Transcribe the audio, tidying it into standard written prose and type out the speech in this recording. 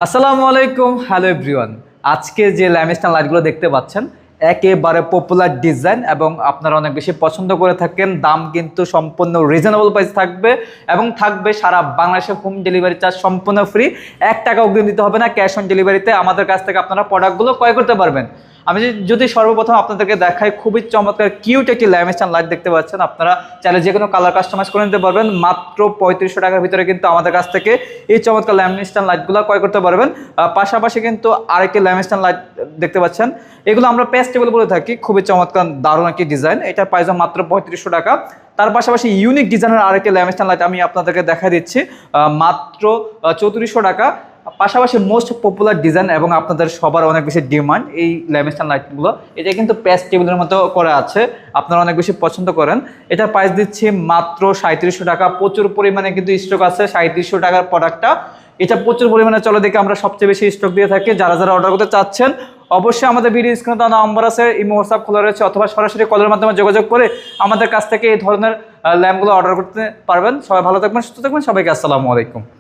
আসসালামু আলাইকুম, hello everyone. আজকে যে ল্যামিস্টান লাইটগুলো দেখতে পাচ্ছেন একেবারে পপুলার ডিজাইন এবং আপনারা অনেক বেশি পছন্দ করে থাকেন। দাম কিন্তু সম্পূর্ণ রিজনেবল প্রাইস থাকবে এবং থাকবে সারা বাংলাদেশে হোম ডেলিভারি চার্জ সম্পূর্ণ ফ্রি। 1 টাকা অগ্রিম দিতে হবে না, ক্যাশ অন ডেলিভারিতে আমাদের কাছ থেকে আপনারা প্রোডাক্টগুলো ক্রয় করতে পারবেন। আমি যদি সর্বপ্রথম আপনাদেরকে দেখাই, খুবই চমৎকার কিউট একটি ল্যামিস্টান লাইট দেখতে পাচ্ছেন। আপনারা চাইলে যে কোনো কালার কাস্টমাইজ করে নিতে পারবেন। মাত্র 3500 টাকার ভিতরে কিন্তু আমাদের কাছ থেকে এই চমৎকার ল্যামিস্টান লাইটগুলো ক্রয় করতে পারবেন। পাশাপাশি কিন্তু আরেকটি ল্যামিস্টান লাইট দেখতে পাচ্ছেন, এগুলো আমরা পেস্টেবল বলে থাকি। খুবই চমৎকার দারুণ একটি ডিজাইন, এটার প্রাইস মাত্র 3500 টাকা। তার পাশাপাশি ইউনিক ডিজাইনের আরেকটি ল্যামিস্টান লাইট আমি আপনাদেরকে দেখা দিচ্ছি, মাত্র 3400 টাকা। পাশাপাশি মোস্ট পপুলার ডিজাইন এবং আপনাদের সবার অনেক বেশি ডিমান্ড এই ল্যামিস্টান লাইটগুলো, এটা কিন্তু পেস্ট টেবিলের মতো করা আছে, আপনারা অনেক বেশি পছন্দ করেন। এটা প্রাইস দিচ্ছি মাত্র 3700 টাকা। প্রচুর পরিমাণে কিন্তু স্টক আছে 3700 টাকার প্রোডাক্টটা, এটা প্রচুর পরিমাণে চলে দেখে আমরা সবচেয়ে বেশি স্টক দিয়ে থাকি। যারা যারা অর্ডার করতে চাচ্ছেন অবশ্যই আমাদের ভিডিও স্ক্রিনে দেওয়া নাম্বার আছে, ইমো হোয়াটসঅ্যাপ খোলা রয়েছে, অথবা সরাসরি কলের মাধ্যমে যোগাযোগ করে আমাদের কাছ থেকে এই ধরনের ল্যাম্পগুলো অর্ডার করতে পারবেন। সবাই ভালো থাকবেন, সুস্থ থাকবেন, সবাইকে আসসালামু আলাইকুম।